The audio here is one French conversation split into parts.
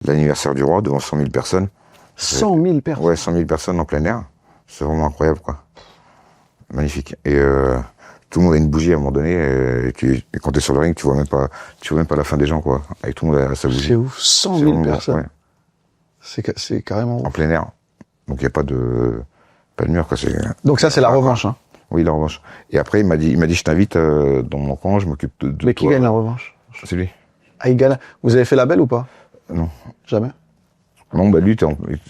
l'anniversaire du roi devant 100 000 personnes. 100 000 personnes. Ouais, 100 000 personnes en plein air. C'est vraiment incroyable, quoi. Magnifique. Et tout le monde a une bougie à un moment donné. Et quand t'es sur le ring, tu vois même pas la fin des gens, quoi. Et tout le monde a sa bougie. C'est ouf, 100 000 personnes. Ouais. C'est carrément ouf. En plein air. Donc il n'y a pas de mur, quoi. Donc ça, c'est la revanche, hein. Oui, la revanche. Et après, il m'a dit, je t'invite dans mon camp, je m'occupe de Mais toi. qui gagne la revanche? C'est lui. Ah, il gagne. Vous avez fait la belle ou pas? Non. Jamais? Non, bah lui,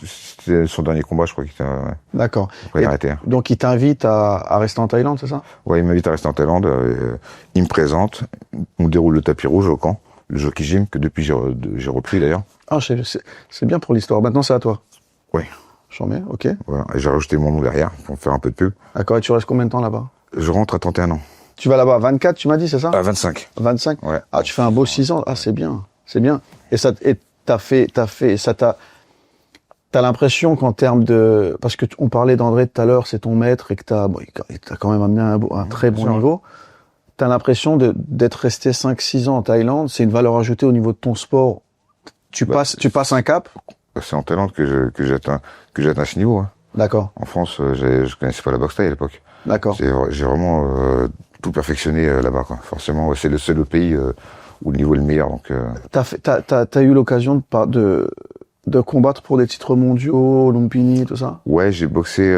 c'était son dernier combat, je crois qu'il était. Ouais. D'accord. Après, il a arrêté. Donc il t'invite à rester en Thaïlande, c'est ça? Ouais, il m'invite à rester en Thaïlande. Il me présente. On déroule le tapis rouge au camp, le jockey gym, que depuis j'ai repris d'ailleurs. Ah, c'est bien pour l'histoire. Maintenant, c'est à toi. Oui. J'en mets, ok. Voilà. Et j'ai rajouté mon nom derrière pour faire un peu de pub. D'accord, et tu restes combien de temps là-bas? Je rentre à 31 ans. Tu vas là-bas à 24, tu m'as dit, c'est ça? À 25. 25? Ouais. Ah, tu fais un beau 6 ans. Ah, c'est bien. C'est bien. Et t'as l'impression qu'en termes de, parce que on parlait d'André tout à l'heure, c'est ton maître et que il t'a quand même amené un très bon niveau. T'as l'impression d'être resté 5-6 ans en Thaïlande, c'est une valeur ajoutée au niveau de ton sport. Tu passes un cap? C'est en Thaïlande que j'ai atteint ce niveau. Hein. D'accord. En France, je connaissais pas la boxe thaï à l'époque. D'accord. J'ai vraiment tout perfectionné là-bas, quoi. Forcément, c'est le seul pays où le niveau est le meilleur. Donc, T'as eu l'occasion de combattre pour des titres mondiaux, Lumpini, tout ça? Ouais, j'ai boxé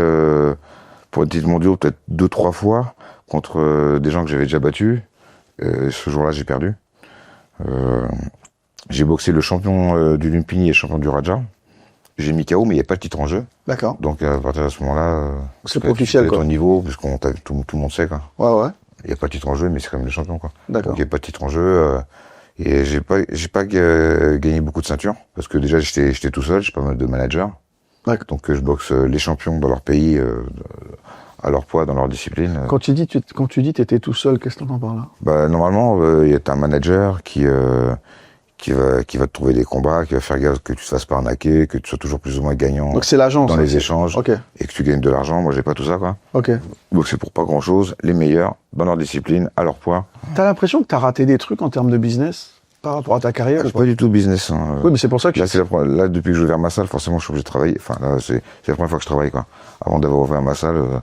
pour des titres mondiaux peut-être 2-3 fois contre des gens que j'avais déjà battus. Ce jour-là, j'ai perdu. J'ai boxé le champion du Lumpini et le champion du Raja. J'ai mis KO, mais il n'y a pas de titre en jeu. D'accord. Donc à partir de ce moment-là, c'est pas officiel, quoi. Ton niveau, parce que tout le monde sait, quoi. Ouais. Il n'y a pas de titre en jeu, mais c'est quand même le champion, quoi. D'accord. Donc il n'y a pas de titre en jeu. Et j'ai pas gagné beaucoup de ceintures, parce que déjà j'étais tout seul, j'ai pas mal de managers. D'accord. Donc je boxe les champions dans leur pays, à leur poids, dans leur discipline. Quand tu dis t'étais tout seul, qu'est-ce que t'entends par là? Bah normalement, il y a un manager qui va te trouver des combats, qui va faire gaffe que tu te fasses pas arnaquer, que tu sois toujours plus ou moins gagnant. Donc c'est l'agence dans les échanges, okay. Et que tu gagnes de l'argent. Moi j'ai pas tout ça, quoi. Ok. Donc c'est pour pas grand chose, les meilleurs, dans leur discipline, à leur poids. T'as l'impression que t'as raté des trucs en termes de business par rapport à ta carrière? Pas du tout business. Hein. Oui, mais c'est pour ça que... Là, depuis que j'ai ouvert ma salle, forcément, je suis obligé de travailler. Enfin, là, c'est la première fois que je travaille, quoi. Avant d'avoir ouvert ma salle,